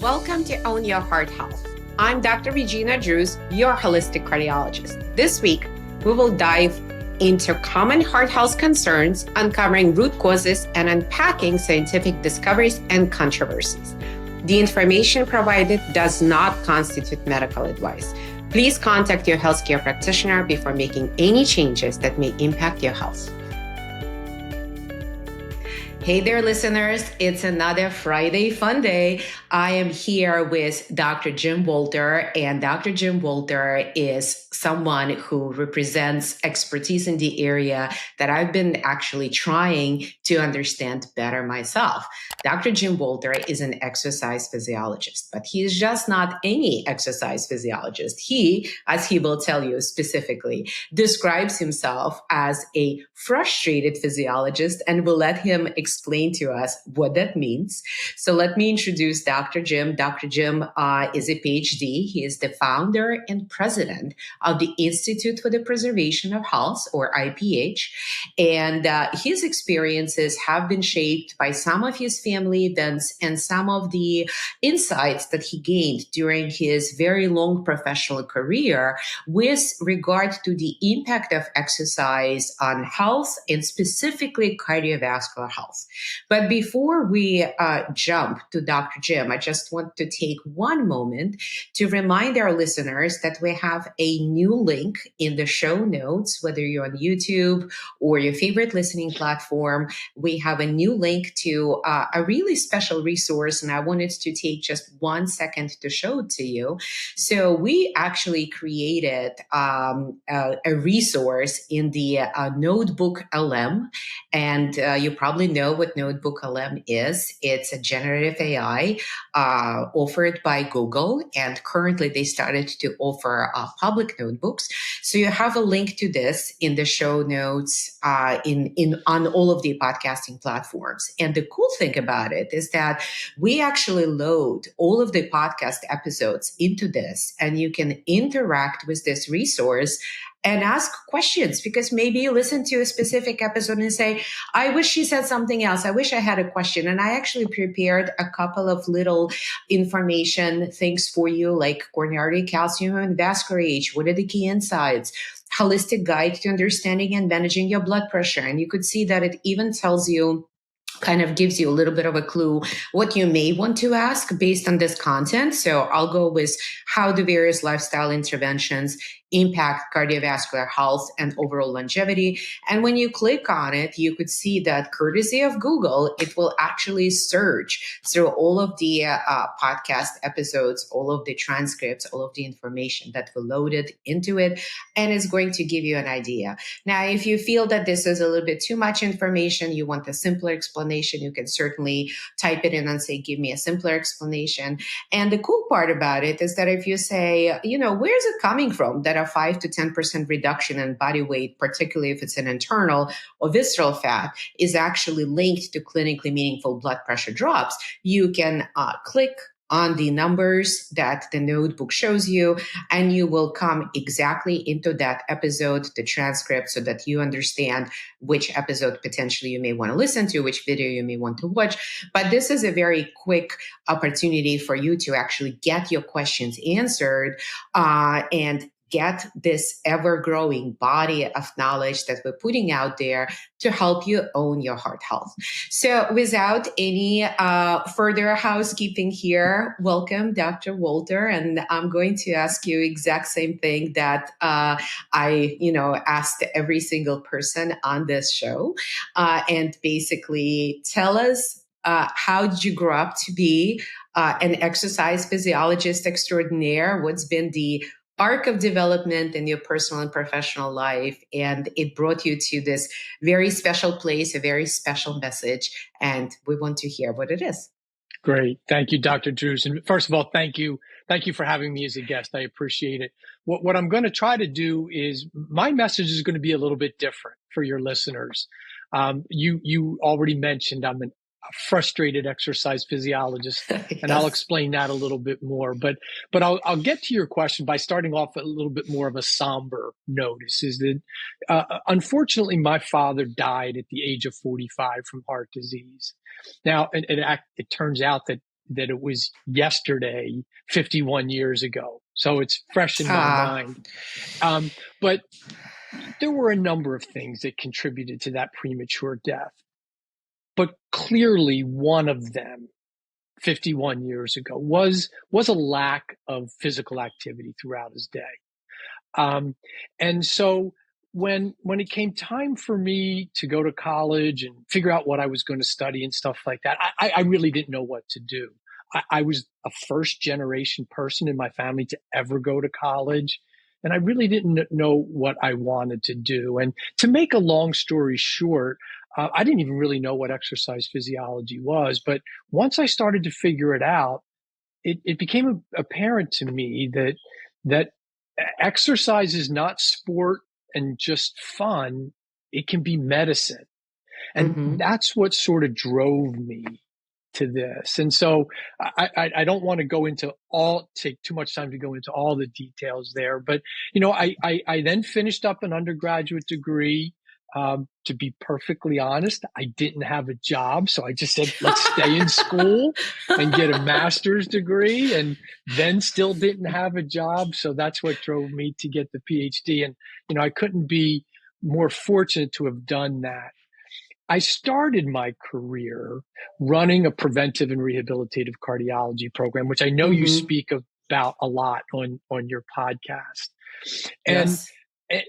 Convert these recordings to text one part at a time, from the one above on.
Welcome to Own Your Heart Health. I'm Dr. Regina Druz, your holistic cardiologist. This week, we will dive into common heart health concerns, uncovering root causes, and unpacking scientific discoveries and controversies. The information provided does not constitute medical advice. Please contact your healthcare practitioner before making any changes that may impact your health. Hey there, listeners. It's another Friday fun day. I am here with Dr. Jim Walter, and Dr. Jim Walter is someone who represents expertise in the area that I've been actually trying to understand better myself. Dr. Jim Walter is an exercise physiologist, but he is just not any exercise physiologist. He, as he will tell you specifically, describes himself as a frustrated physiologist, and we'll let him explain to us what that means. So let me introduce Dr. Jim. Dr. Jim is a PhD. He is the founder and president of the Institute for the Preservation of Health, or IPH. And his experiences have been shaped by some of his family events and some of the insights that he gained during his very long professional career with regard to the impact of exercise on health and specifically cardiovascular health. But before we jump to Dr. Jim, I just want to take one moment to remind our listeners that we have a new link in the show notes, whether you're on YouTube or your favorite listening platform. We have a new link to a really special resource, and I wanted to take just 1 second to show it to you. So we actually created a resource in the Notebook LM, and you probably know what Notebook LM is. It's a generative AI offered by Google, and currently they started to offer public notebooks. So you have a link to this in the show notes on all of the podcasting platforms. And the cool thing about it is that we actually load all of the podcast episodes into this, and you can interact with this resource and ask questions, because maybe you listen to a specific episode and say, I wish she said something else. I wish I had a question. And I actually prepared a couple of little information things for you, like coronary calcium and vascular age. What are the key insights? Holistic guide to understanding and managing your blood pressure. And you could see that it even tells you, kind of gives you a little bit of a clue what you may want to ask based on this content. So I'll go with how do various lifestyle interventions impact cardiovascular health and overall longevity. And when you click on it, you could see that courtesy of Google, it will actually search through all of the podcast episodes, all of the transcripts, all of the information that we loaded into it, and it's going to give you an idea. Now, if you feel that this is a little bit too much information, you want a simpler explanation, you can certainly type it in and say, give me a simpler explanation. And the cool part about it is that if you say, where's it coming from that a 5 to 10% reduction in body weight, particularly if it's an internal or visceral fat, is actually linked to clinically meaningful blood pressure drops, you can click on the numbers that the notebook shows you, and you will come exactly into that episode, the transcript, so that you understand which episode potentially you may want to listen to, which video you may want to watch. But this is a very quick opportunity for you to actually get your questions answered and get this ever-growing body of knowledge that we're putting out there to help you own your heart health. So without any further housekeeping here, welcome, Dr. Walter. And I'm going to ask you exact same thing that I asked every single person on this show. And basically tell us, how did you grow up to be an exercise physiologist extraordinaire? What's been the arc of development in your personal and professional life, and it brought you to this very special place, a very special message, and we want to hear what it is. Great. Thank you, Dr. Druz. And first of all, thank you for having me as a guest. I appreciate it. What I'm going to try to do is, my message is going to be a little bit different for your listeners. You already mentioned I'm a frustrated exercise physiologist, and Yes. I'll explain that a little bit more. But I'll get to your question by starting off a little bit more of a somber note. Is that unfortunately my father died at the age of 45 from heart disease. Now, it turns out that that it was yesterday, 51 years ago. So it's fresh in my Ah, mind. But there were a number of things that contributed to that premature death. But clearly one of them, 51 years ago, was a lack of physical activity throughout his day. And so when it came time for me to go to college and figure out what I was going to study and stuff like that, I really didn't know what to do. I was a first generation person in my family to ever go to college. And I really didn't know what I wanted to do. And to make a long story short, I didn't even really know what exercise physiology was. But once I started to figure it out, it became apparent to me that exercise is not sport and just fun. It can be medicine. And that's what sort of drove me to this. And so I don't want to take too much time to go into all the details there. But, I then finished up an undergraduate degree. To be perfectly honest, I didn't have a job. So I just said, let's stay in school and get a master's degree, and then still didn't have a job. So that's what drove me to get the PhD. And, I couldn't be more fortunate to have done that. I started my career running a preventive and rehabilitative cardiology program, which I know you speak about a lot on your podcast. yes.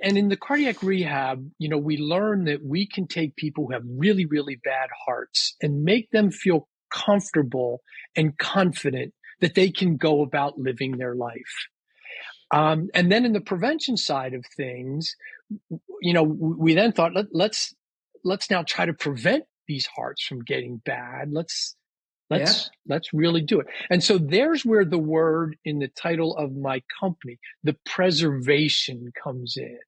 And in the cardiac rehab, we learn that we can take people who have really, really bad hearts and make them feel comfortable and confident that they can go about living their life. And then in the prevention side of things, we then thought, let's now try to prevent these hearts from getting bad. Let's really do it. And so there's where the word in the title of my company, the preservation, comes in.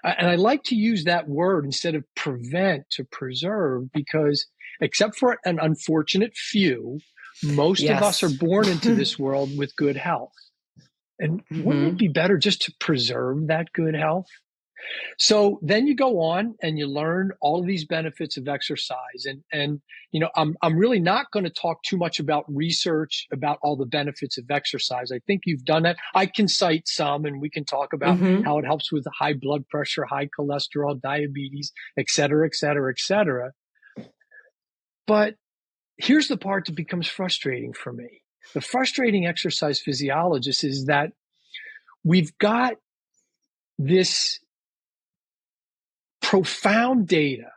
And I like to use that word instead of prevent, to preserve, because except for an unfortunate few, most of us are born into this world with good health. And wouldn't it be better just to preserve that good health? So then you go on and you learn all of these benefits of exercise. And I'm really not going to talk too much about research about all the benefits of exercise. I think you've done that. I can cite some, and we can talk about how it helps with high blood pressure, high cholesterol, diabetes, et cetera, et cetera, et cetera. But here's the part that becomes frustrating for me. The frustrating exercise physiologist is that we've got this profound data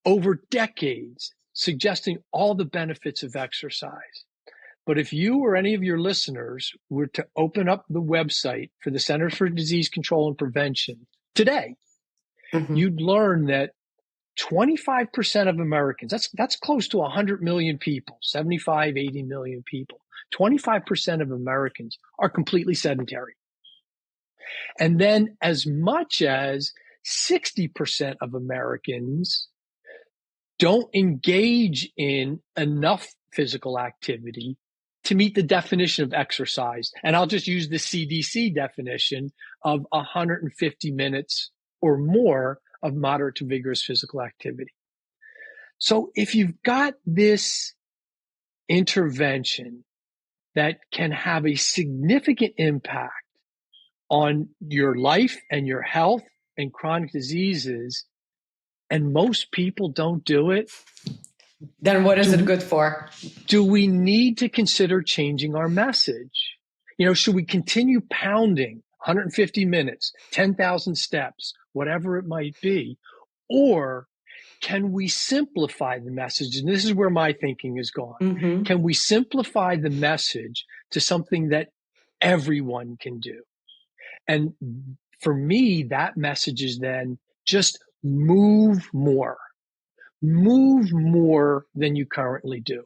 over decades suggesting all the benefits of exercise. But if you or any of your listeners were to open up the website for the Centers for Disease Control and Prevention today, you'd learn that 25% of Americans, that's close to 100 million people, 75, 80 million people, 25% of Americans are completely sedentary. And then as much as 60% of Americans don't engage in enough physical activity to meet the definition of exercise. And I'll just use the CDC definition of 150 minutes or more of moderate to vigorous physical activity. So if you've got this intervention that can have a significant impact on your life and your health and chronic diseases, and most people don't do it, then what is it good for? Do we need to consider changing our message? Should we continue pounding 150 minutes, 10,000 steps, whatever it might be? Or can we simplify the message? And this is where my thinking is gone. Can we simplify the message to something that everyone can do? And for me, that message is then just move more than you currently do.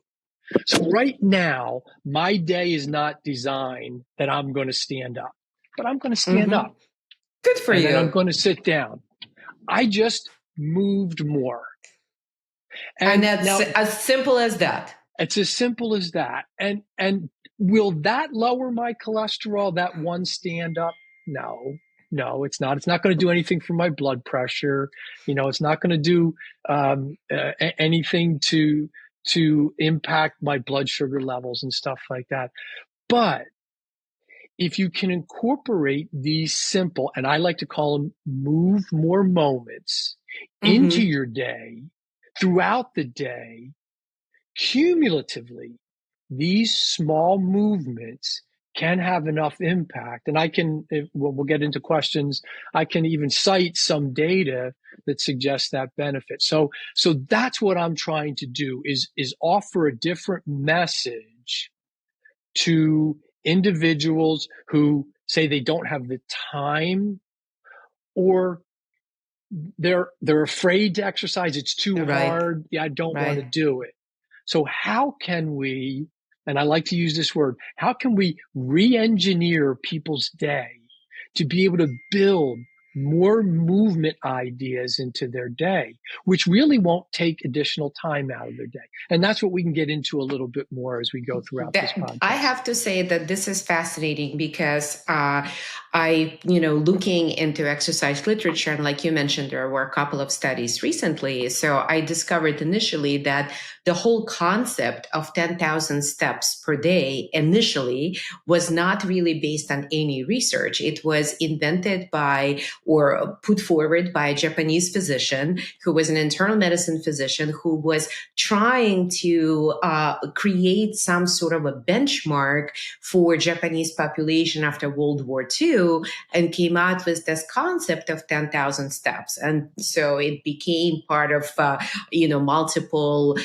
So right now, my day is not designed that I'm going to stand up, but I'm going to stand up. Good for you. And I'm going to sit down. I just moved more. And that's now, as simple as that. It's as simple as that. And will that lower my cholesterol, that one stand up? No, it's not. It's not going to do anything for my blood pressure. It's not going to do anything to to impact my blood sugar levels and stuff like that. But if you can incorporate these simple, and I like to call them move more moments into your day, throughout the day, cumulatively, these small movements can have enough impact. And I can, we'll get into questions, I can even cite some data that suggests that benefit. So that's what I'm trying to do is offer a different message to individuals who say they don't have the time, or they're afraid to exercise. It's too hard. Yeah, I don't want to do it. So how can we, and I like to use this word, how can we re-engineer people's day to be able to build more movement ideas into their day, which really won't take additional time out of their day? And that's what we can get into a little bit more as we go throughout this podcast. I have to say that this is fascinating because looking into exercise literature, and like you mentioned, there were a couple of studies recently. So I discovered initially that the whole concept of 10,000 steps per day initially was not really based on any research. It was invented by or put forward by a Japanese physician who was an internal medicine physician who was trying to create some sort of a benchmark for Japanese population after World War II, and came out with this concept of 10,000 steps. And so it became part of, multiple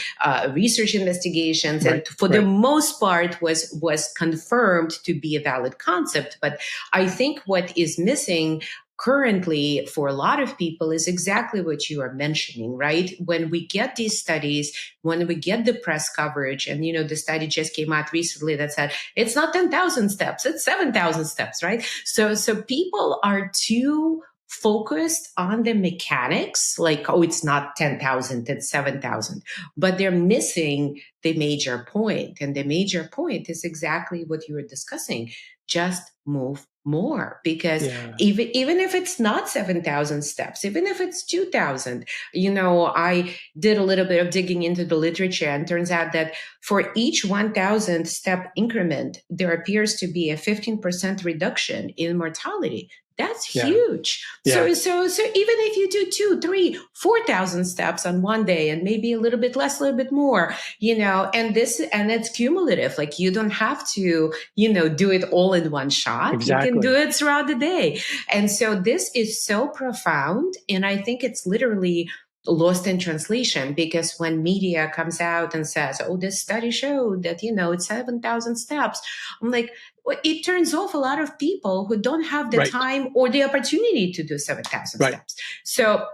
research investigations, and for the most part was confirmed to be a valid concept. But I think what is missing currently for a lot of people is exactly what you are mentioning, right? When we get these studies, when we get the press coverage, and, the study just came out recently that said, it's not 10,000 steps, it's 7,000 steps, right? So people are too focused on the mechanics, like, oh, it's not 10,000, it's 7,000, but they're missing the major point. And the major point is exactly what you were discussing. Just move more, because even if it's not 7,000 steps, even if it's 2,000, I did a little bit of digging into the literature, and turns out that for each 1,000 step increment, there appears to be a 15% reduction in mortality. That's huge. So even if you do 2, 3, 4,000 steps on one day, and maybe a little bit less, a little bit more, and it's cumulative. Like, you don't have to, do it all in one shot. Exactly. You can do it throughout the day. And so this is so profound. And I think it's literally lost in translation, because when media comes out and says, oh, this study showed that, it's 7,000 steps, I'm like, well, it turns off a lot of people who don't have the time or the opportunity to do 7,000 steps. So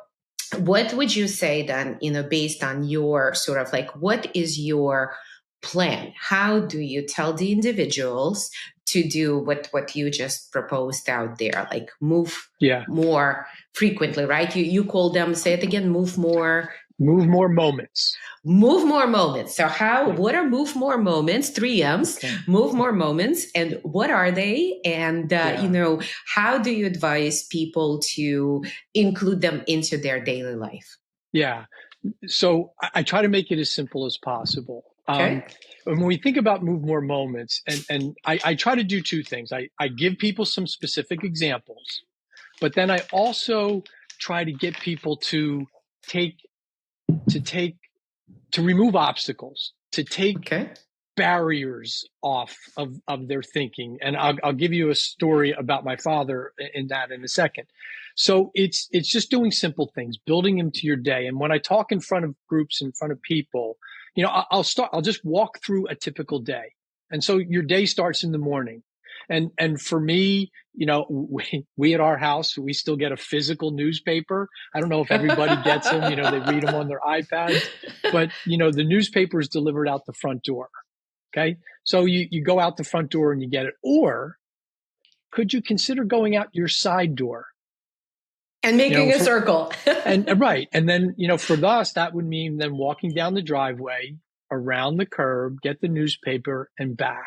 what would you say then, based on your sort of like, what is your plan? How do you tell the individuals to do what you just proposed out there, like move more frequently, right? You call them, say it again, move more moments. Move more moments. So what are move more moments? 3 M's, move more moments. And what are they? And, how do you advise people to include them into their daily life? Yeah. So I try to make it as simple as possible. And when we think about move more moments, and I try to do 2 things. I give people some specific examples, but then I also try to get people to remove obstacles, to take barriers off of their thinking. And I'll give you a story about my father in a second. So it's just doing simple things, building into your day. And when I talk in front of groups, in front of people, I'll just walk through a typical day. And so your day starts in the morning. And for me, we at our house, we still get a physical newspaper. I don't know if everybody gets them, they read them on their iPads, but the newspaper is delivered out the front door. Okay. So you go out the front door and you get it. Or could you consider going out your side door? And making a circle. And then, for us, that would mean then walking down the driveway, around the curb, get the newspaper, and back.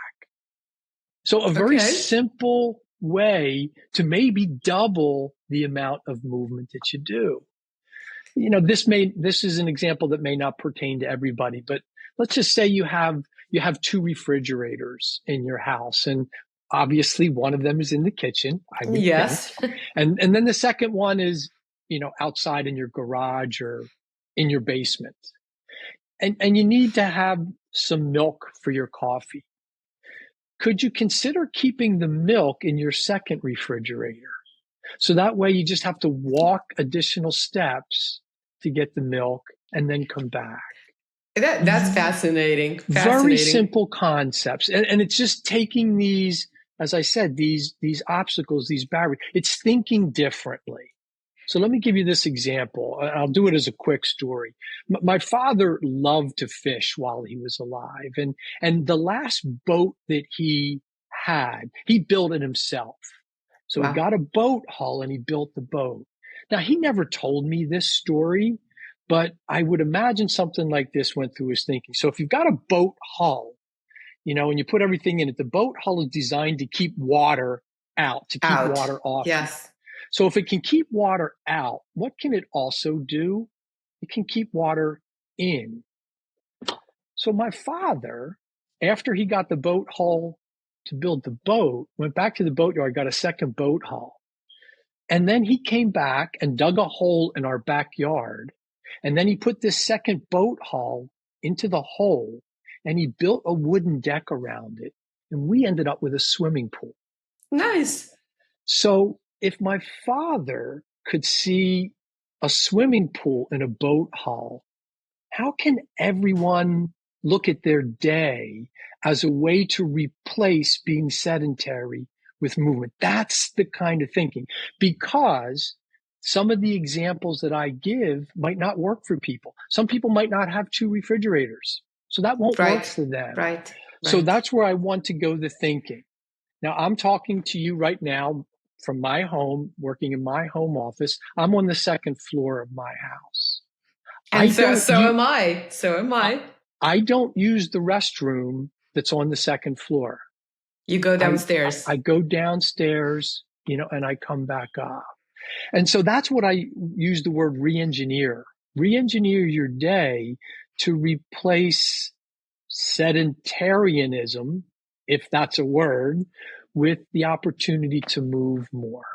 So a very simple way to maybe double the amount of movement that you do. This is an example that may not pertain to everybody, but let's just say you have two refrigerators in your house, and obviously one of them is in the kitchen, I would Yes. think. And then the second one is, outside in your garage or in your basement. And you need to have some milk for your coffee. Could you consider keeping the milk in your second refrigerator? So that way you just have to walk additional steps to get the milk and then come back. That's fascinating. Very simple concepts. And it's just taking these, as I said, these obstacles, these barriers. It's thinking differently. So let me give you this example. I'll do it as a quick story. My father loved to fish while he was alive. And the last boat that he had, he built it himself. So Wow. he got a boat hull and he built the boat. Now, he never told me this story, but I would imagine something like this went through his thinking. So if you've got a boat hull, and you put everything in it, the boat hull is designed to keep water out, to keep water off. Yes. So if it can keep water out, what can it also do? It can keep water in. So my father, after he got the boat hull to build the boat, went back to the boatyard, got a second boat hull. And then he came back and dug a hole in our backyard. And then he put this second boat hull into the hole and he built a wooden deck around it. And we ended up with a swimming pool. Nice. So if my father could see a swimming pool in a boat hull, how can everyone look at their day as a way to replace being sedentary with movement? That's the kind of thinking, because some of the examples that I give might not work for people. Some people might not have two refrigerators, so that won't work for them. Right. So that's where I want to go, the thinking. Now, I'm talking to you right now from my home, working in my home office. I'm on the second floor of my house. And so am I. I don't use the restroom that's on the second floor. You go downstairs. I go downstairs, and I come back up. And so that's what I use the word re-engineer. Re-engineer your day to replace sedentarianism, if that's a word, with the opportunity to move more.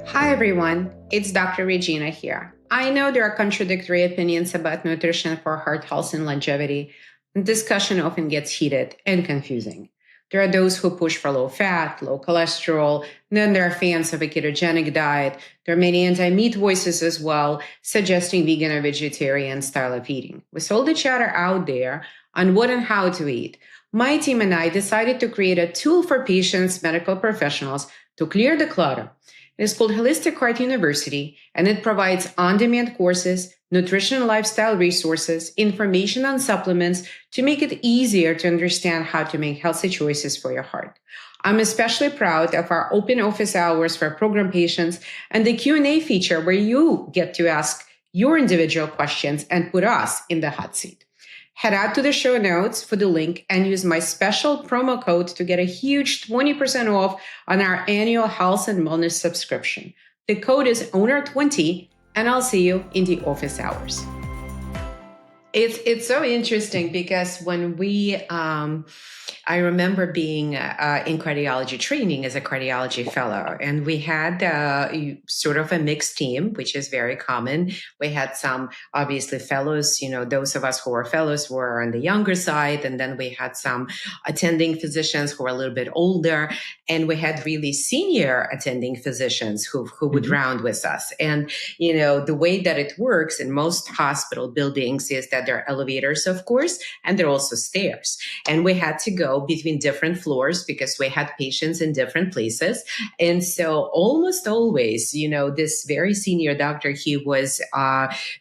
Hi, everyone. It's Dr. Regina here. I know there are contradictory opinions about nutrition for heart health and longevity. Discussion often gets heated and confusing. There are those who push for low fat, low cholesterol. Then there are fans of a ketogenic diet. There are many anti-meat voices as well, suggesting vegan or vegetarian style of eating. With all the chatter out there on what and how to eat, my team and I decided to create a tool for patients, medical professionals to clear the clutter. It is called Holistic Heart University, and it provides on-demand courses, nutrition and lifestyle resources, information on supplements to make it easier to understand how to make healthy choices for your heart. I'm especially proud of our open office hours for program patients and the Q&A feature where you get to ask your individual questions and put us in the hot seat. Head out to the show notes for the link and use my special promo code to get a huge 20% off on our annual health and wellness subscription. The code is owner20, and I'll see you in the office hours. It's so interesting because when I remember being in cardiology training as a cardiology fellow, and we had sort of a mixed team, which is very common. We had some obviously fellows, those of us who were fellows were on the younger side, and then we had some attending physicians who were a little bit older, and we had really senior attending physicians who would round with us. And the way that it works in most hospital buildings is that there are elevators, of course, and there are also stairs. And we had to go between different floors because we had patients in different places. And so almost always, this very senior doctor, he was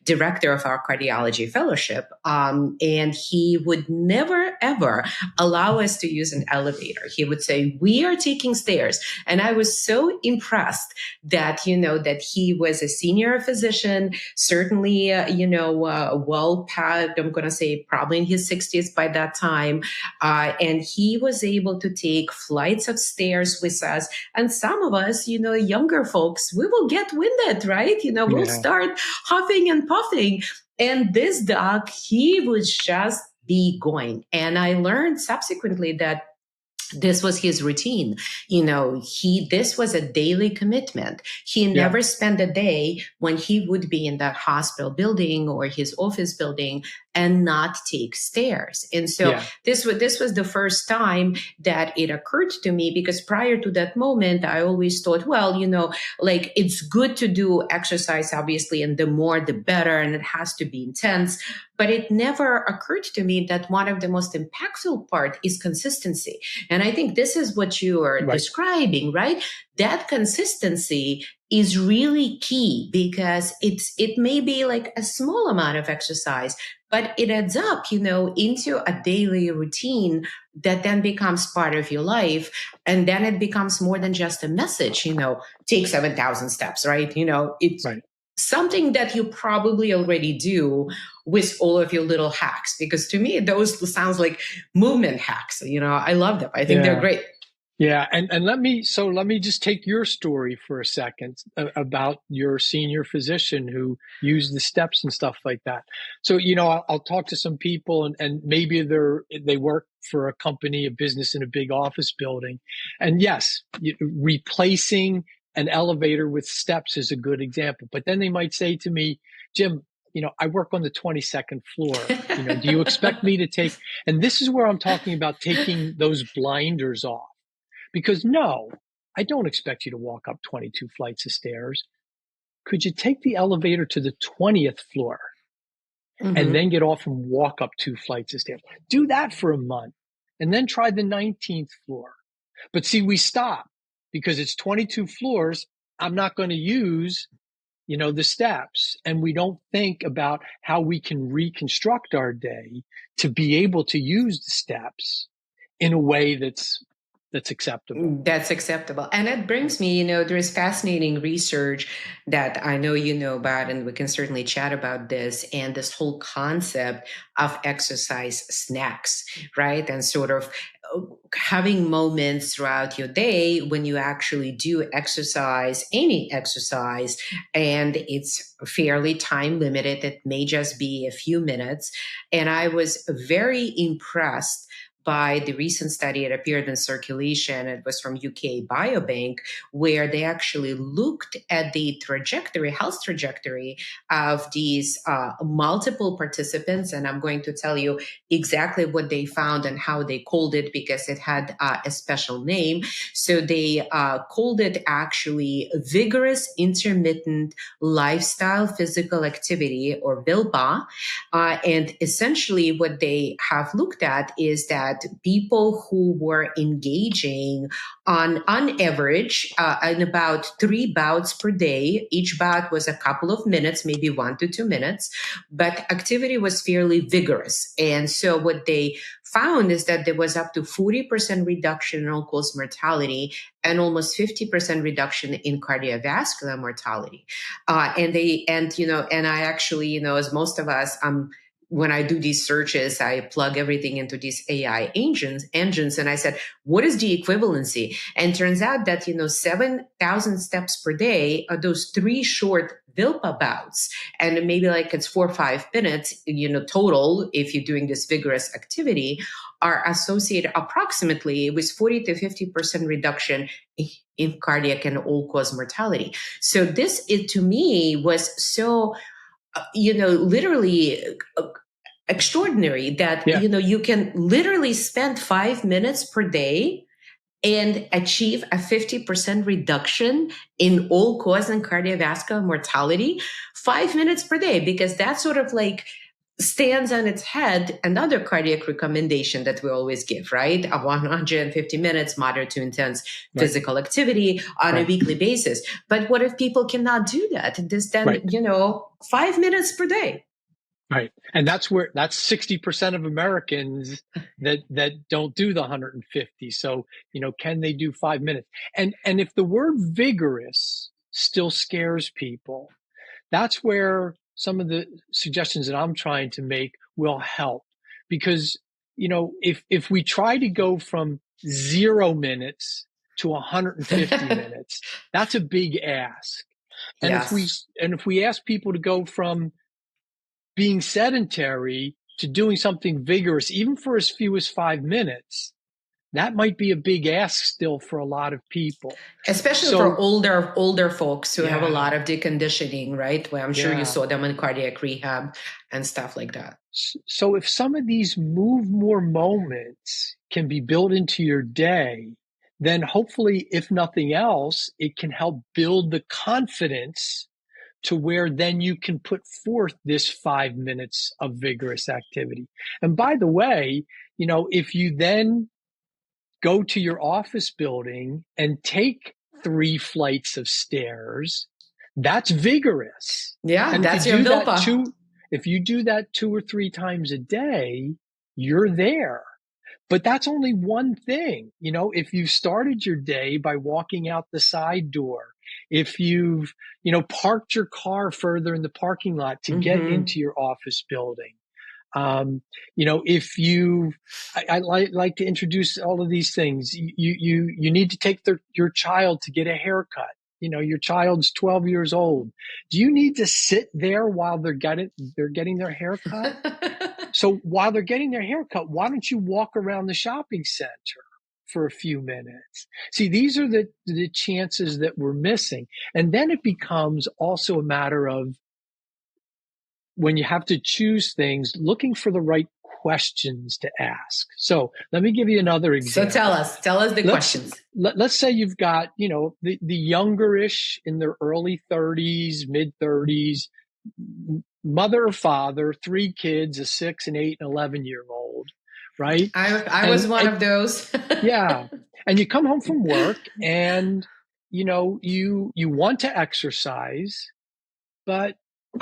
director of our cardiology fellowship. And he would never, ever allow us to use an elevator. He would say, we are taking stairs. And I was so impressed that, that he was a senior physician, certainly, well past, I'm going to say probably in his 60s by that time. And he was able to take flights of stairs with us. And some of us, younger folks, we will get winded, right? We'll start huffing and puffing. And this doc, he would just be going. And I learned subsequently that this was his routine. This was a daily commitment. He Yeah. never spent a day when he would be in that hospital building or his office building and not take stairs. And so Yeah. this was the first time that it occurred to me, because prior to that moment, I always thought, well, like, it's good to do exercise, obviously, and the more the better, and it has to be intense. But it never occurred to me that one of the most impactful part is consistency. And I think this is what you are Right. describing, right? That consistency is really key, because it may be like a small amount of exercise, but it adds up, into a daily routine that then becomes part of your life. And then it becomes more than just a message, take 7,000 steps, right? It's Right. something that you probably already do with all of your little hacks, because to me, those sounds like movement hacks. I love them. I think they're Yeah. great. Yeah, and let me just take your story for a second about your senior physician who used the steps and stuff like that. So, I'll talk to some people, and maybe they work for a company, a business in a big office building. And yes, replacing an elevator with steps is a good example. But then they might say to me, Jim, I work on the 22nd floor. Do you expect me to take, and this is where I'm talking about taking those blinders off. Because no, I don't expect you to walk up 22 flights of stairs. Could you take the elevator to the 20th floor and then get off and walk up 2 flights of stairs? Do that for a month and then try the 19th floor. But see, we stop because it's 22 floors. I'm not going to use, the steps, and we don't think about how we can reconstruct our day to be able to use the steps in a way that's acceptable. That's acceptable. And that brings me, there is fascinating research that I know you know about, and we can certainly chat about this, and this whole concept of exercise snacks, right? And sort of having moments throughout your day when you actually do exercise, any exercise, and it's fairly time limited. It may just be a few minutes. And I was very impressed by the recent study. It appeared in Circulation. It was from UK Biobank, where they actually looked at the health trajectory of these multiple participants. And I'm going to tell you exactly what they found and how they called it, because it had a special name. So they called it actually vigorous intermittent lifestyle physical activity, or VILPA. And essentially what they have looked at is that people who were engaging on average in about 3 bouts per day, each bout was a couple of minutes, maybe 1 to 2 minutes, but activity was fairly vigorous. And so what they found is that there was up to 40% reduction in all-cause mortality and almost 50% reduction in cardiovascular mortality. And I actually, as most of us, when I do these searches, I plug everything into these AI engines, and I said, what is the equivalency? And turns out that, 7,000 steps per day are those 3 short VILPA bouts. And maybe like it's 4 or 5 minutes, total, if you're doing this vigorous activity, are associated approximately with 40 to 50% reduction in cardiac and all-cause mortality. So this, to me, was so literally extraordinary that, Yeah. you can literally spend 5 minutes per day and achieve a 50% reduction in all cause and cardiovascular mortality. 5 minutes per day, because that sort of like stands on its head another cardiac recommendation that we always give, right? A 150 minutes moderate to intense physical activity on a weekly basis. But what if people cannot do that? This then, 5 minutes per day. Right. And that's 60% of Americans that don't do the 150. So, can they do 5 minutes? And if the word vigorous still scares people, that's where some of the suggestions that I'm trying to make will help. Because, if we try to go from 0 minutes to 150 minutes, that's a big ask. And Yes. if we ask people to go from being sedentary to doing something vigorous, even for as few as 5 minutes, that might be a big ask still for a lot of people. Especially for older folks who have a lot of deconditioning, right? Well, I'm sure you saw them in cardiac rehab and stuff like that. So if some of these move more moments can be built into your day, then hopefully, if nothing else, it can help build the confidence to where then you can put forth this 5 minutes of vigorous activity. And by the way, if you then go to your office building and take 3 flights of stairs, that's vigorous. Yeah, and that's your VILPA. If you do that 2 or 3 times a day, you're there. But that's only one thing. If you started your day by walking out the side door, if you've, parked your car further in the parking lot to get into your office building, if I like to introduce all of these things. You need to take your child to get a haircut. Your child's 12 years old. Do you need to sit there while they're getting their haircut? So while they're getting their haircut, why don't you walk around the shopping center for a few minutes? See, these are the chances that we're missing. And then it becomes also a matter of, when you have to choose things, looking for the right questions to ask. So let me give you another example. So tell us the questions. Let's say you've got, the younger-ish in their early 30s, mid 30s, mother or father, 3 kids, a 6, an 8, and 11-year-old, right? I was one of those. Yeah. And you come home from work and, you want to exercise, but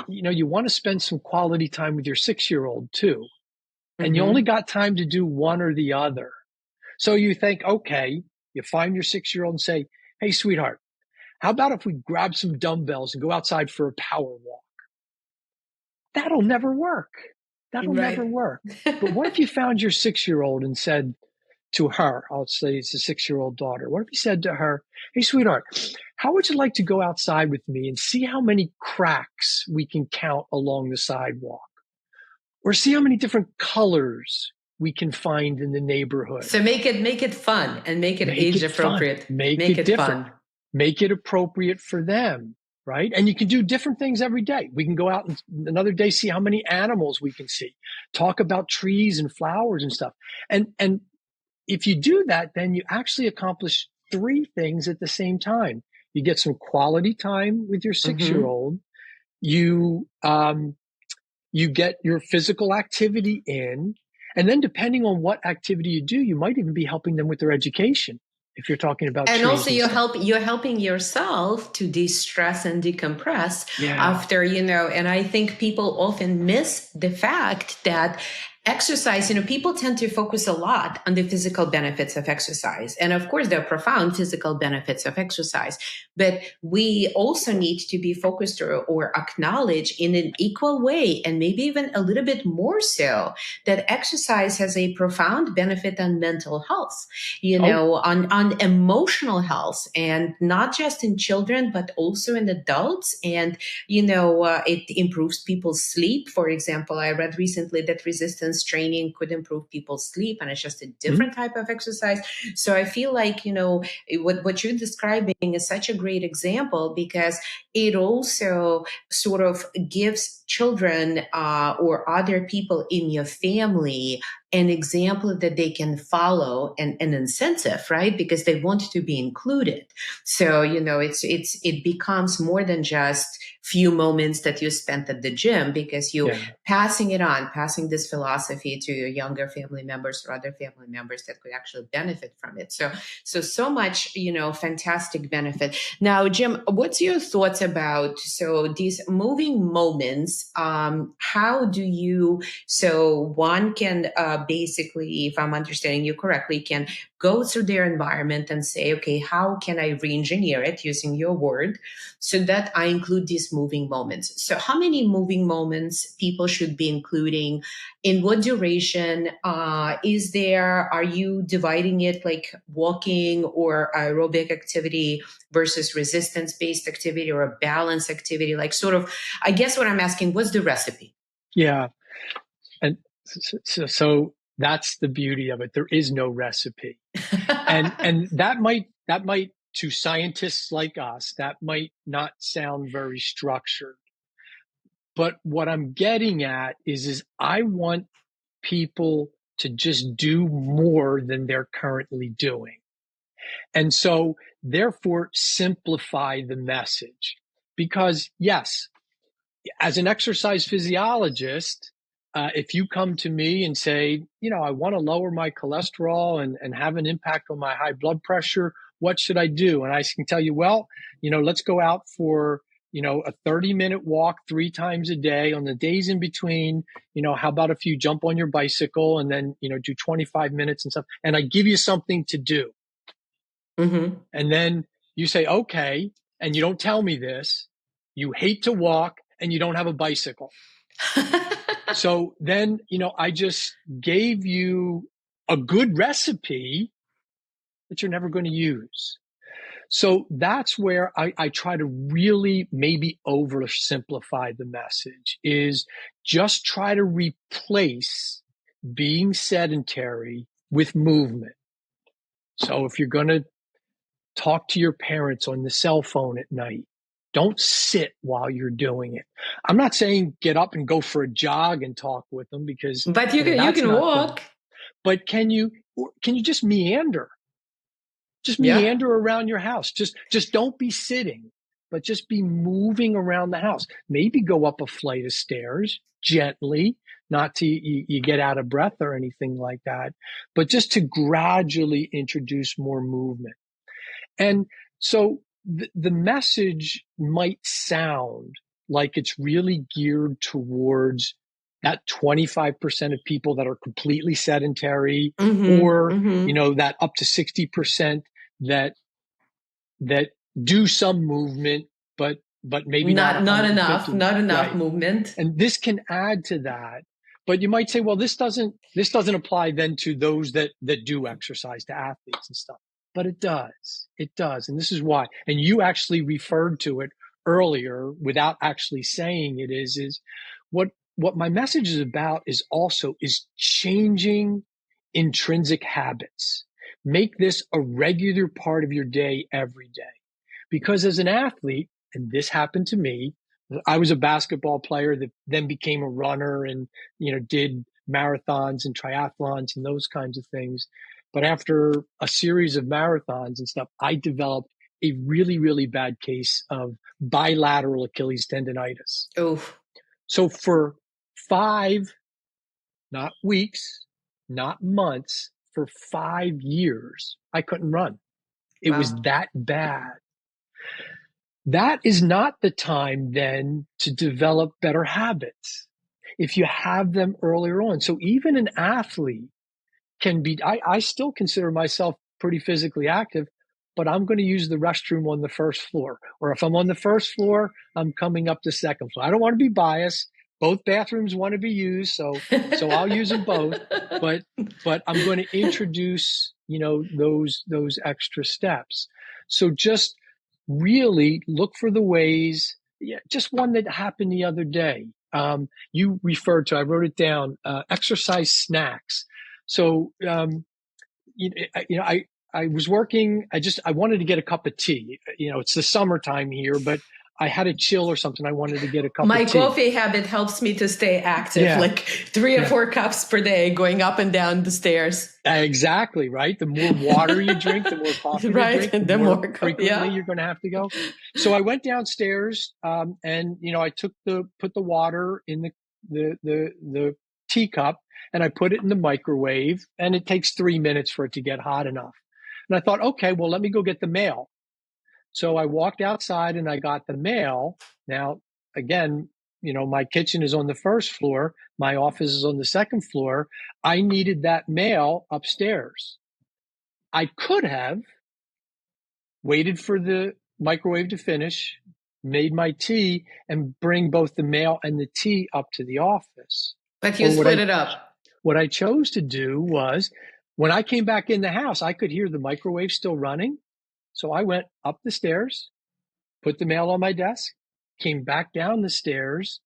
you want to spend some quality time with your 6-year-old too. And you only got time to do one or the other. So you think, okay, you find your 6-year-old and say, hey, sweetheart, how about if we grab some dumbbells and go outside for a power walk? That'll never work. Never work. But what if you found your 6-year-old and said to her, I'll say it's a 6-year-old daughter, what if you said to her, hey, sweetheart, how would you like to go outside with me and see how many cracks we can count along the sidewalk? Or see how many different colors we can find in the neighborhood. So make it fun and make it age appropriate. Make it different. Fun. Make it appropriate for them, right? And you can do different things every day. We can go out and another day see how many animals we can see. Talk about trees and flowers and stuff. And if you do that, then you actually accomplish 3 things at the same time. You get some quality time with your 6-year-old. You get your physical activity in, and then depending on what activity you do, you might even be helping them with their education. If you're talking about, and also you're helping yourself to de-stress and decompress after, and I think people often miss the fact that exercise, people tend to focus a lot on the physical benefits of exercise. And of course, there are profound physical benefits of exercise, but we also need to be focused or acknowledge in an equal way, and maybe even a little bit more so, that exercise has a profound benefit on mental health, on emotional health, and not just in children, but also in adults. And, it improves people's sleep. For example, I read recently that resistance training could improve people's sleep, and it's just a different type of exercise. So I feel like, what you're describing is such a great example, because it also sort of gives children or other people in your family an example that they can follow, and an incentive, right? Because they want to be included. So, it becomes more than just few moments that you spent at the gym, because you're passing this philosophy to your younger family members or other family members that could actually benefit from it. So much, fantastic benefit. Now, Jim, what's your thoughts about, these moving moments? How do you, one can basically, if I'm understanding you correctly, can go through their environment and say, okay, how can I re-engineer it, using your word, so that I include these moving moments? So how many moving moments people should be including? In what duration is there? Are you dividing it like walking or aerobic activity versus resistance-based activity, or a balance activity? Like, sort of, I guess what I'm asking, what's the recipe? Yeah. And so that's the beauty of it. There is no recipe. And that might, to scientists like us, that might not sound very structured. But what I'm getting at is I want people to just do more than they're currently doing. And so therefore simplify the message. Because yes, as an exercise physiologist, if you come to me and say, I want to lower my cholesterol and have an impact on my high blood pressure, what should I do? And I can tell you, well, let's go out for, a 30-minute walk 3 times a day. On the days in between, how about if you jump on your bicycle and then, do 25 minutes and stuff, and I give you something to do. Mm-hmm. And then you say, okay, and you don't tell me this, you hate to walk and you don't have a bicycle. So then, I just gave you a good recipe that you're never going to use. So that's where I try to really maybe oversimplify the message, is just try to replace being sedentary with movement. So if you're going to talk to your parents on the cell phone at night, don't sit while you're doing it. I'm not saying get up and go for a jog and talk with them, because but you can walk. Good. But can you just meander? Just Yeah. meander around your house. Just don't be sitting, but just be moving around the house. Maybe go up a flight of stairs gently, not to you get out of breath or anything like that, but just to gradually introduce more movement. And so the message might sound like it's really geared towards that 25% of people that are completely sedentary, or, that up to 60% that do some movement, but maybe not enough right. movement. And this can add to that. But you might say, well, this doesn't apply then to those that do exercise, to athletes and stuff. But it does. It does. And this is why. And you actually referred to it earlier without actually saying it, is what my message is about is changing intrinsic habits. Make this a regular part of your day every day. Because as an athlete, and this happened to me, I was a basketball player that then became a runner and, did marathons and triathlons and those kinds of things. But after a series of marathons and stuff, I developed a really, really bad case of bilateral Achilles tendonitis. Oof. So for 5, not weeks, not months, for 5 years, I couldn't run. It was that bad. That is not the time then to develop better habits if you have them earlier on. So even an athlete can be, I still consider myself pretty physically active, but I'm going to use the restroom on the first floor. Or if I'm on the first floor, I'm coming up the second floor. I don't want to be biased. Both bathrooms want to be used, so I'll use them both. But I'm going to introduce, those extra steps. So just really look for the ways. Yeah, just one that happened the other day. You referred to, I wrote it down, exercise snacks. So, I was working, I wanted to get a cup of tea. It's the summertime here, but I had a chill or something. I wanted to get a cup of tea. My coffee habit helps me to stay active, like 3 or 4 cups per day, going up and down the stairs. Exactly, right? The more water you drink, the more coffee you drink, the more frequently you're going to have to go. So I went downstairs, and I put the water in the teacup, and I put it in the microwave, and it takes 3 minutes for it to get hot enough. And I thought, okay, well, let me go get the mail. So I walked outside and I got the mail. Now, again, my kitchen is on the first floor. My office is on the second floor. I needed that mail upstairs. I could have waited for the microwave to finish, made my tea, and bring both the mail and the tea up to the office. But you split it up. What I chose to do was, when I came back in the house, I could hear the microwave still running. So I went up the stairs, put the mail on my desk, came back down the stairs,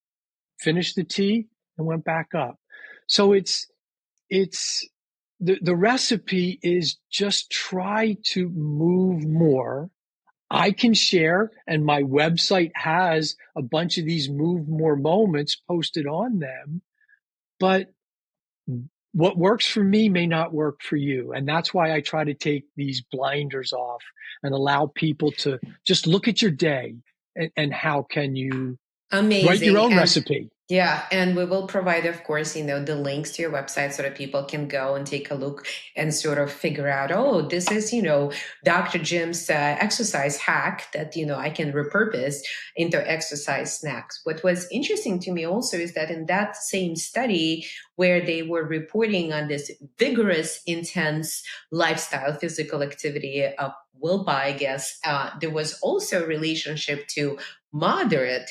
finished the tea, and went back up. So it's the recipe is just try to move more. I can share, and my website has a bunch of these move more moments posted on them, but what works for me may not work for you. And that's why I try to take these blinders off and allow people to just look at your day and how can you write your Amazing. own And recipe. yeah, and we will provide, of course, the links to your website so that people can go and take a look and sort of figure out, oh, this is, Dr. Jim's exercise hack that, I can repurpose into exercise snacks. What was interesting to me also is that in that same study where they were reporting on this vigorous, intense lifestyle, physical activity of VILPA, I guess, there was also a relationship to moderate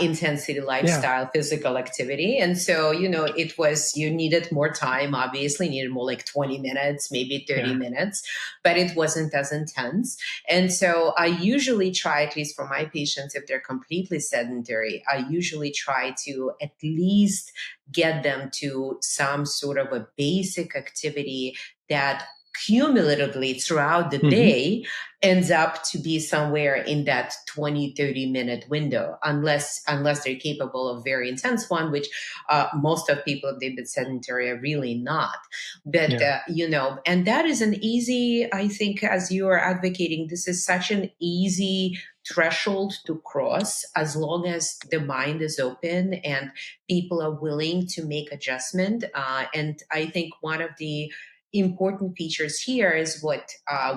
intensity lifestyle, physical activity. And so, it was, you needed more time, obviously, needed more like 20 minutes, maybe 30 minutes, but it wasn't as intense. And so I usually try, at least for my patients, if they're completely sedentary, I usually try to at least get them to some sort of a basic activity that cumulatively throughout the day ends up to be somewhere in that 20-30 minute window, unless they're capable of very intense one, which most of people, if they've been sedentary, are really not. But and that is an easy, I think, as you are advocating, this is such an easy threshold to cross as long as the mind is open and people are willing to make adjustment. And I think one of the important features here is what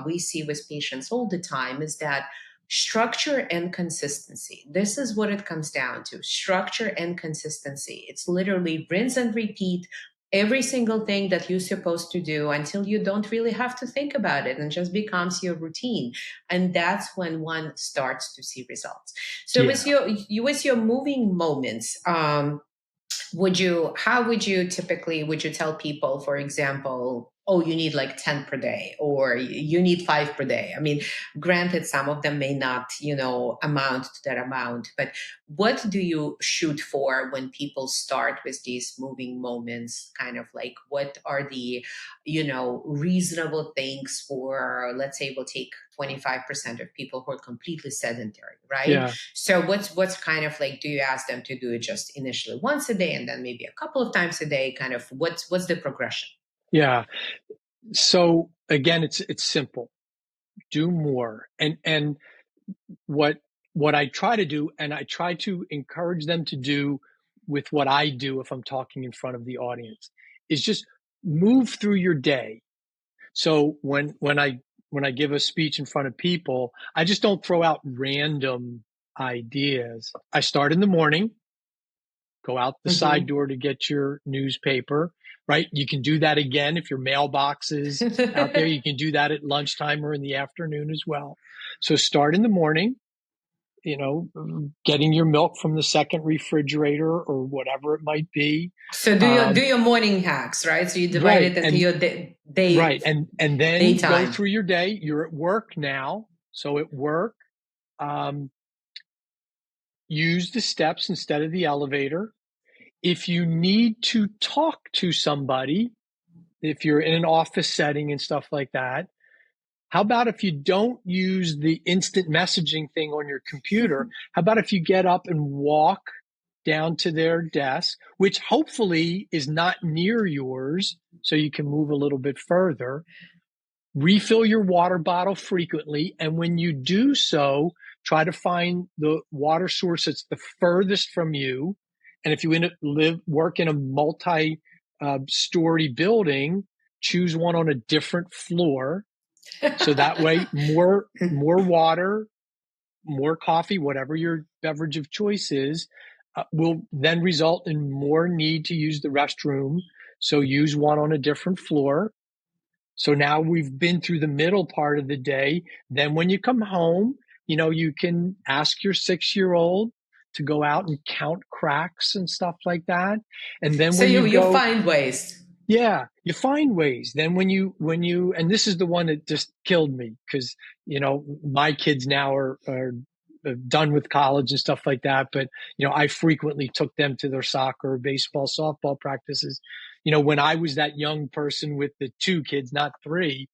we see with patients all the time is that structure and consistency. This is what it comes down to, structure and consistency. It's literally rinse and repeat every single thing that you're supposed to do until you don't really have to think about it and just becomes your routine. And that's when one starts to see results. So with your moving moments, how would you typically, would you tell people, for example, oh, you need like 10 per day or you need 5 per day? I mean, granted, some of them may not, amount to that amount, but what do you shoot for when people start with these moving moments? Kind of like, what are the, reasonable things for, let's say we'll take 25% of people who are completely sedentary, right? Yeah. So what's kind of like, do you ask them to do it just initially once a day and then maybe a couple of times a day? Kind of what's the progression? Yeah. So again, it's simple. Do more. And what I try to do, and I try to encourage them to do with what I do if I'm talking in front of the audience, is just move through your day. So when I give a speech in front of people, I just don't throw out random ideas. I start in the morning, go out the side door to get your newspaper, right? You can do that again if your mailbox is out there. You can do that at lunchtime or in the afternoon as well. So start in the morning, getting your milk from the second refrigerator or whatever it might be. So do your morning hacks, right? So you divide it into your day. Right. And then daytime. Go through your day. You're at work now. So at work, use the steps instead of the elevator. If you need to talk to somebody, if you're in an office setting and stuff like that, how about if you don't use the instant messaging thing on your computer? How about if you get up and walk down to their desk, which hopefully is not near yours, so you can move a little bit further. Refill your water bottle frequently. And when you do so, try to find the water source that's the furthest from you. And if you work in a multi-story building, choose one on a different floor. So that way, more water, more coffee, whatever your beverage of choice is, will then result in more need to use the restroom. So use one on a different floor. So now we've been through the middle part of the day. Then when you come home, you can ask your 6-year-old to go out and count cracks and stuff like that. And then so when you find ways. Yeah, you find ways. Then when you, and this is the one that just killed me because, my kids now are done with college and stuff like that. But, I frequently took them to their soccer, baseball, softball practices, when I was that young person with the 2 kids, not 3.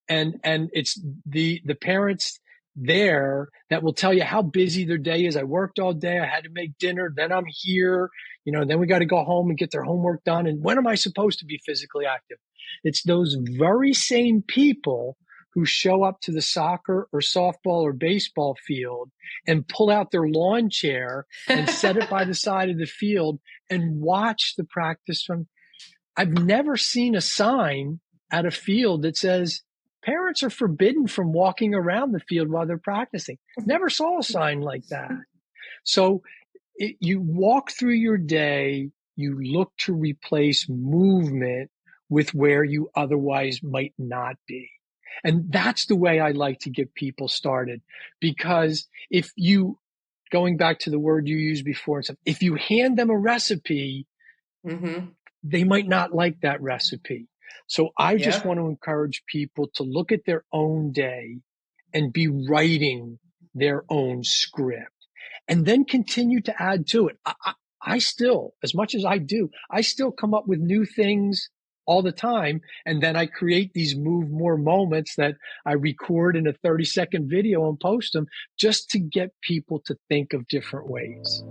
And it's the parents there that will tell you how busy their day is. I worked all day. I had to make dinner. Then I'm here, then we got to go home and get their homework done. And when am I supposed to be physically active? It's those very same people who show up to the soccer or softball or baseball field and pull out their lawn chair and set it by the side of the field and watch the practice from. I've never seen a sign at a field that says parents are forbidden from walking around the field while they're practicing. Never saw a sign like that. So you walk through your day, you look to replace movement with where you otherwise might not be. And that's the way I like to get people started. Because if you, going back to the word you used before, if you hand them a recipe, they might not like that recipe. So I just want to encourage people to look at their own day and be writing their own script and then continue to add to it. I still, as much as I do, I still come up with new things all the time. And then I create these move more moments that I record in a 30-second video and post them just to get people to think of different ways.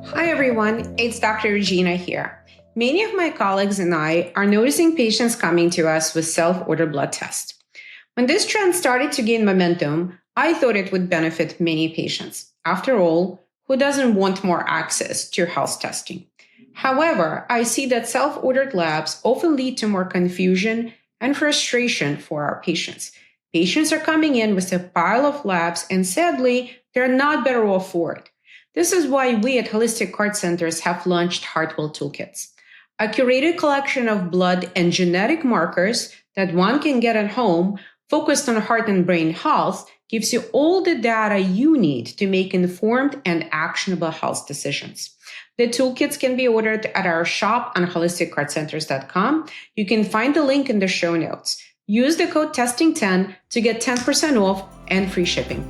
Hi, everyone. It's Dr. Regina here. Many of my colleagues and I are noticing patients coming to us with self-ordered blood tests. When this trend started to gain momentum, I thought it would benefit many patients. After all, who doesn't want more access to health testing? However, I see that self-ordered labs often lead to more confusion and frustration for our patients. Patients are coming in with a pile of labs, and sadly, they're not better off for it. This is why we at Holistic Heart Centers have launched Heartwell Toolkits, a curated collection of blood and genetic markers that one can get at home, focused on heart and brain health, gives you all the data you need to make informed and actionable health decisions. The toolkits can be ordered at our shop on holisticheartcenters.com. You can find the link in the show notes. Use the code TESTING10 to get 10% off and free shipping.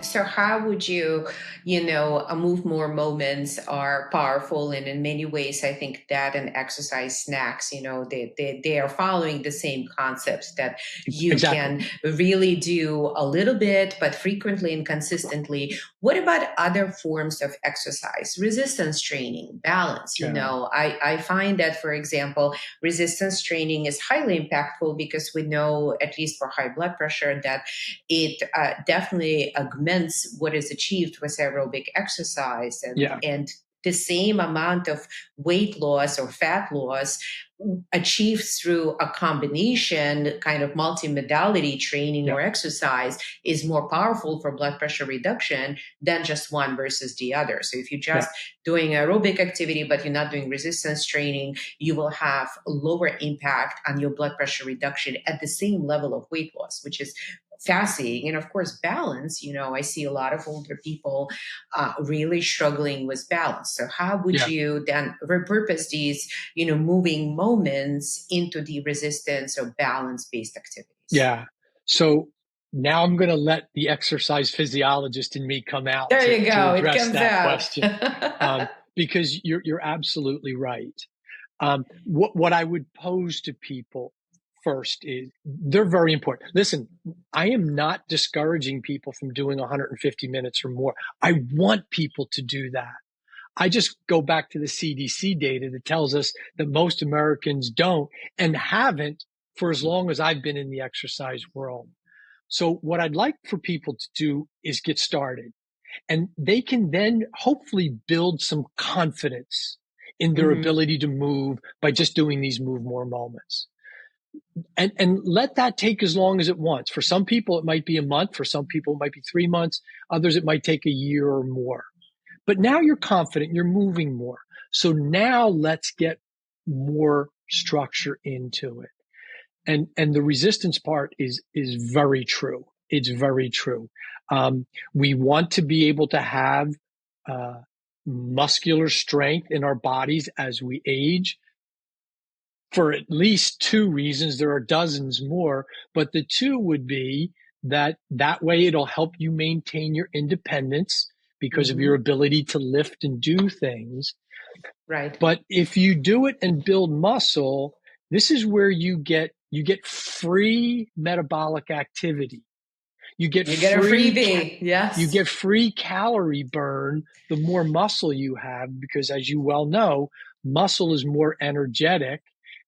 So how would you, move more moments are powerful. And in many ways, I think that and exercise snacks, they are following the same concepts that you can really do a little bit, but frequently and consistently. What about other forms of exercise? Resistance training, balance, I find that, for example, resistance training is highly impactful because we know, at least for high blood pressure, that it definitely augments what is achieved with aerobic exercise and the same amount of weight loss or fat loss achieved through a combination kind of multimodality training or exercise is more powerful for blood pressure reduction than just one versus the other. So if you're just doing aerobic activity, but you're not doing resistance training, you will have lower impact on your blood pressure reduction at the same level of weight loss, which is fascinating. And of course, balance, I see a lot of older people really struggling with balance. So how would you then repurpose these, moving moments into the resistance or balance-based activities? Yeah. So now I'm going to let the exercise physiologist in me come out to address it comes that out. question. Because you're absolutely right. What I would pose to people first is they're very important. Listen, I am not discouraging people from doing 150 minutes or more. I want people to do that. I just go back to the CDC data that tells us that most Americans don't and haven't for as long as I've been in the exercise world. So what I'd like for people to do is get started, and they can then hopefully build some confidence in their ability to move by just doing these move more moments. And let that take as long as it wants. For some people, it might be a month. For some people, it might be 3 months. Others, it might take a year or more. But now you're confident, you're moving more. So now let's get more structure into it. And the resistance part is very true. It's very true. We want to be able to have muscular strength in our bodies as we age, for at least 2 reasons. There are dozens more, but the 2 would be that way it'll help you maintain your independence because of your ability to lift and do things. Right. But if you do it and build muscle, this is where you get free metabolic activity. You get a freebie. Yes. You get free calorie burn the more muscle you have, because as you well know, muscle is more energetic.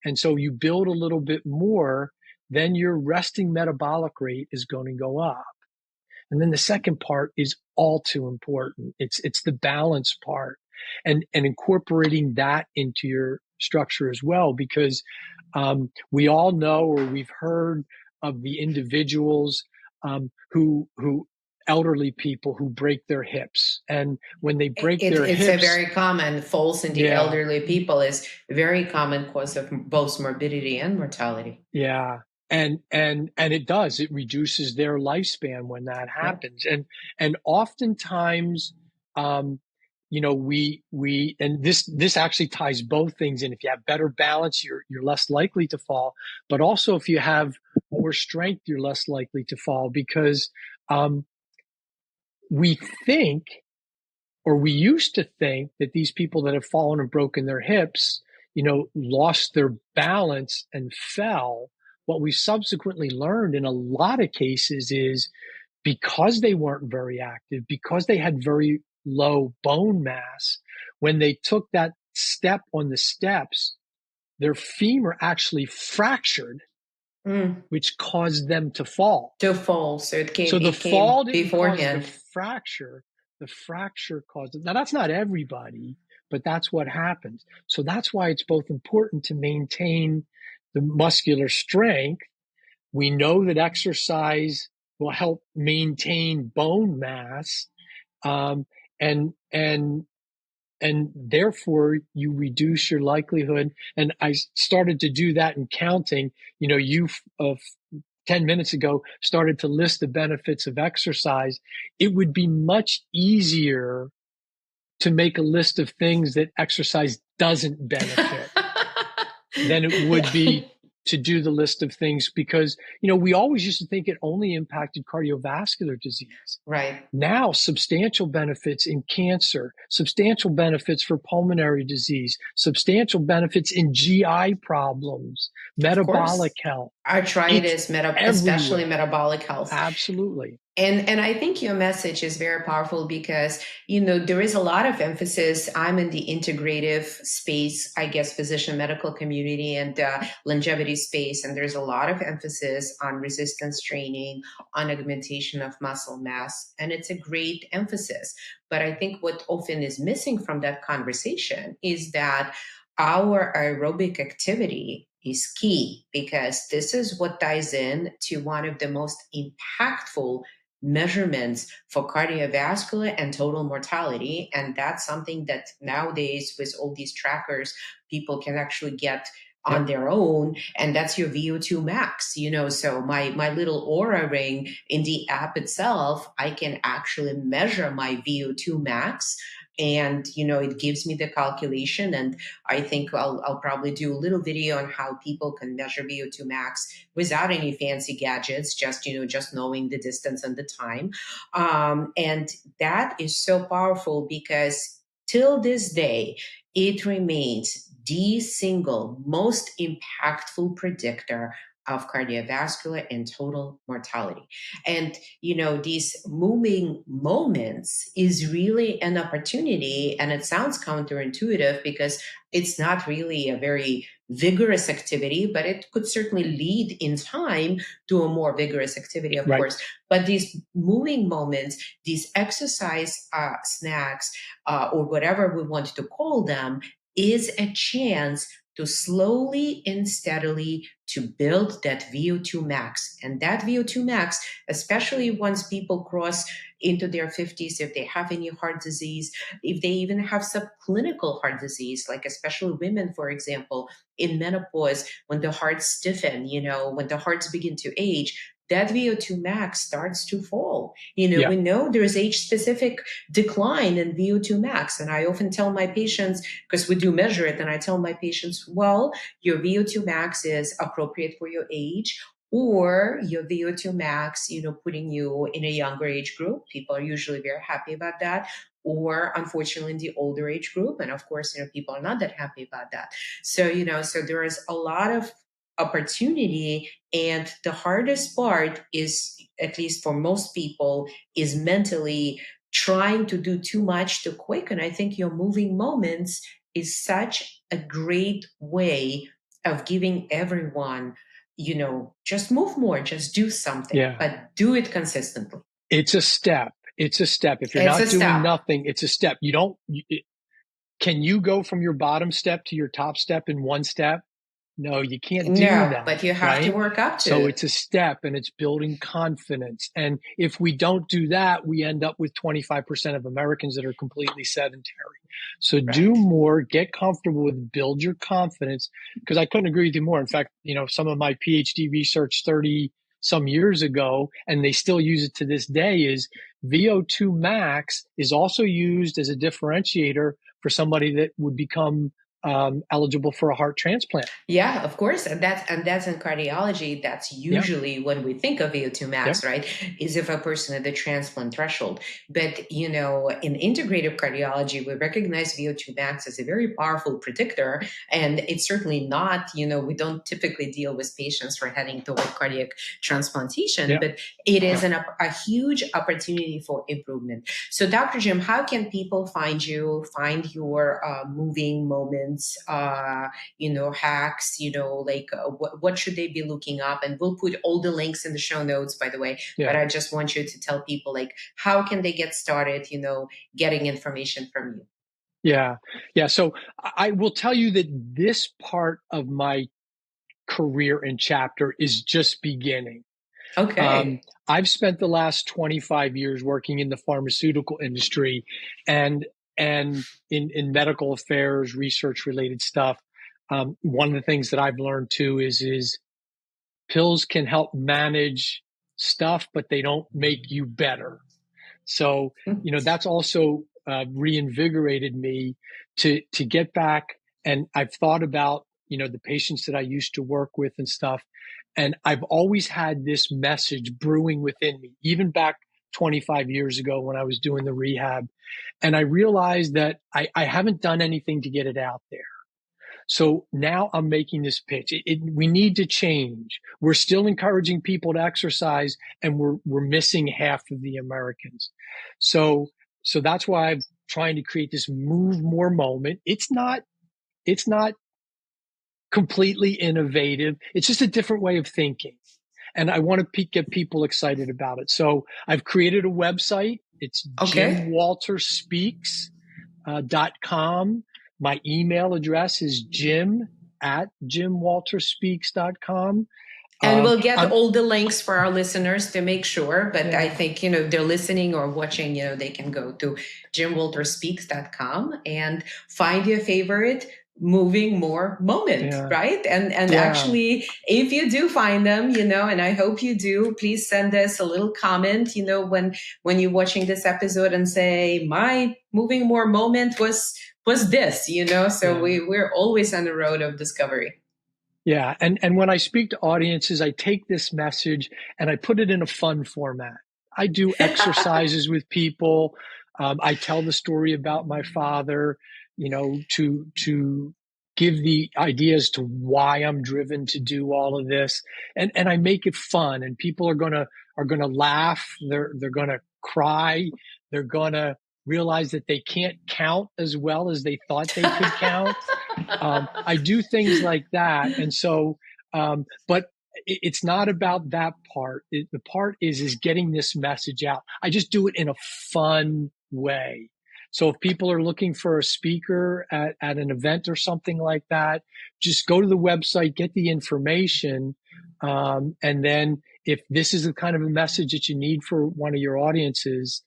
And so you build a little bit more, then your resting metabolic rate is going to go up. And then the second part is all too important. It's the balance part, and incorporating that into your structure as well, because we all know, or we've heard of the individuals who elderly people who break their hips, and when they break their hips, it's a very common falls in the elderly people is a very common cause of both morbidity and mortality. Yeah. And it reduces their lifespan when that happens. Yeah. And oftentimes, and this actually ties both things in. If you have better balance, you're less likely to fall, but also if you have more strength, you're less likely to fall, because, we think, or we used to think, that these people that have fallen and broken their hips, lost their balance and fell. What we subsequently learned in a lot of cases is because they weren't very active, because they had very low bone mass, when they took that step on the steps, their femur actually fractured, which caused them to fall. So the fall didn't beforehand. cause the fracture. The fracture caused it. Now, that's not everybody, but that's what happens. So that's why it's both important to maintain the muscular strength. We know that exercise will help maintain bone mass, and therefore you reduce your likelihood. And I started to do that in counting. You 10 minutes ago started to list the benefits of exercise. It would be much easier to make a list of things that exercise doesn't benefit than it would be to do the list of things, because, we always used to think it only impacted cardiovascular disease. Right. Now, substantial benefits in cancer, substantial benefits for pulmonary disease, substantial benefits in GI problems, metabolic health. Arthritis, especially metabolic health. Absolutely. And I think your message is very powerful because, there is a lot of emphasis. I'm in the integrative space, I guess, physician medical community and longevity space. And there's a lot of emphasis on resistance training, on augmentation of muscle mass. And it's a great emphasis. But I think what often is missing from that conversation is that our aerobic activity is key, because this is what ties in to one of the most impactful measurements for cardiovascular and total mortality. And that's something that nowadays, with all these trackers, people can actually get on their own, and that's your VO2 max. So my little Aura ring in the app itself, I can actually measure my VO2 max, and it gives me the calculation. And I think I'll probably do a little video on how people can measure VO2 max without any fancy gadgets, just knowing the distance and the time. And that is so powerful, because till this day, it remains the single most impactful predictor of cardiovascular and total mortality. And, these moving moments is really an opportunity. And it sounds counterintuitive because it's not really a very vigorous activity, but it could certainly lead in time to a more vigorous activity, of course. But these moving moments, these exercise snacks, or whatever we want to call them, is a chance to slowly and steadily to build that VO2 max. And that VO2 max, especially once people cross into their 50s, if they have any heart disease, if they even have subclinical heart disease, like especially women, for example, in menopause, when the hearts stiffen, when the hearts begin to age, that VO2 max starts to fall. We know there's age-specific decline in VO2 max. And I often tell my patients, because we do measure it, and I tell my patients, well, your VO2 max is appropriate for your age. or your VO2 max, putting you in a younger age group. People are usually very happy about that. Or unfortunately in the older age group. And of course, people are not that happy about that. So, so there is a lot of opportunity. And the hardest part is, at least for most people, is mentally trying to do too much too quick. And I think your moving moments is such a great way of giving everyone, just move more, just do something, but do it consistently. It's a step. It's a step. If you're It's not a doing step. nothing, it's a step. Can you go from your bottom step to your top step in one step? No, you can't do that. But you have to work up to So it. it's a step, and it's building confidence. And if we don't do that, we end up with 25% of Americans that are completely sedentary. So do more, get comfortable with, build your confidence. Because I couldn't agree with you more. In fact, some of my PhD research 30 some years ago, and they still use it to this day, is VO2 max is also used as a differentiator for somebody that would become eligible for a heart transplant. Yeah, of course. And that's in cardiology. That's usually when we think of VO2 max, right? Is if a person at the transplant threshold. But, in integrative cardiology, we recognize VO2 max as a very powerful predictor. And it's certainly not, we don't typically deal with patients for heading toward cardiac transplantation, but it is a huge opportunity for improvement. So Dr. Jim, how can people find you, find your moving moments, hacks, what should they be looking up? And we'll put all the links in the show notes, by the way. But I just want you to tell people, how can they get started, getting information from you? Yeah. So I will tell you that this part of my career and chapter is just beginning. Okay. I've spent the last 25 years working in the pharmaceutical industry and in medical affairs, research related stuff. One of the things that I've learned too is pills can help manage stuff, but they don't make you better. So, that's also reinvigorated me to get back. And I've thought about, the patients that I used to work with and stuff. And I've always had this message brewing within me, even back 25 years ago when I was doing the rehab. And I realized that I haven't done anything to get it out there. So now I'm making this pitch. We need to change. We're still encouraging people to exercise, and we're missing half of the Americans. So that's why I'm trying to create this move more moment. It's not completely innovative. It's just a different way of thinking. And I want to get people excited about it. So I've created a website. It's jimwalterspeaks.com. My email address is jim@jimwalterspeaks.com. And we'll get all the links for our listeners to make sure. But I think, if they're listening or watching, they can go to jimwalterspeaks.com and find your favorite moving more moment, right? And actually, if you do find them, and I hope you do, please send us a little comment, when you're watching this episode and say, my moving more moment was this, so we're always on the road of discovery. Yeah. And when I speak to audiences, I take this message and I put it in a fun format. I do exercises with people. I tell the story about my father, to give the ideas to why I'm driven to do all of this. And I make it fun, and people are going to laugh. They're going to cry. They're going to realize that they can't count as well as they thought they could count. I do things like that. And so, but it's not about that part. The part is getting this message out. I just do it in a fun way. So if people are looking for a speaker at an event or something like that, just go to the website, get the information. And then if this is the kind of a message that you need for one of your audiences,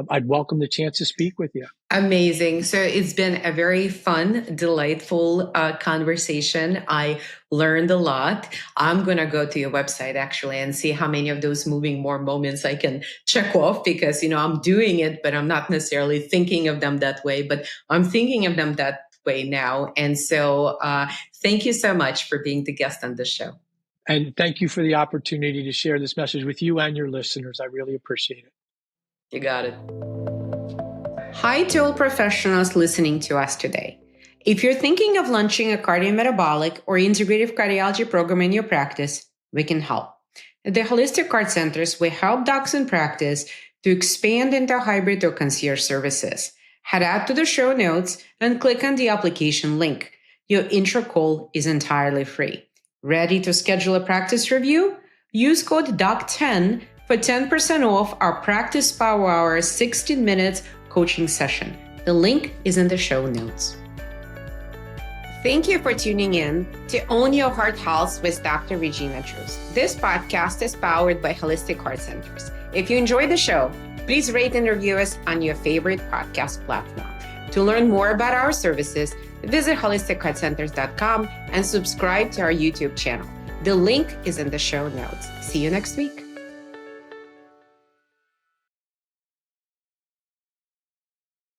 I'd welcome the chance to speak with you. Amazing. So it's been a very fun, delightful conversation. I learned a lot. I'm going to go to your website actually and see how many of those moving more moments I can check off, because, I'm doing it, but I'm not necessarily thinking of them that way, but I'm thinking of them that way now. And so thank you so much for being the guest on the show. And thank you for the opportunity to share this message with you and your listeners. I really appreciate it. You got it. Hi to all professionals listening to us today. If you're thinking of launching a cardiometabolic or integrative cardiology program in your practice, we can help. At the Holistic Card Centers, we help docs in practice to expand into hybrid or concierge services. Head out to the show notes and click on the application link. Your intro call is entirely free. Ready to schedule a practice review? Use code DOC10 for 10% off our Practice Power Hour 16 minutes coaching session. The link is in the show notes. Thank you for tuning in to Own Your Heart Health with Dr. Regina Druz. This podcast is powered by Holistic Card Centers. If you enjoyed the show, please rate and review us on your favorite podcast platform. To learn more about our services, visit holisticcardcenters.com and subscribe to our YouTube channel. The link is in the show notes. See you next week.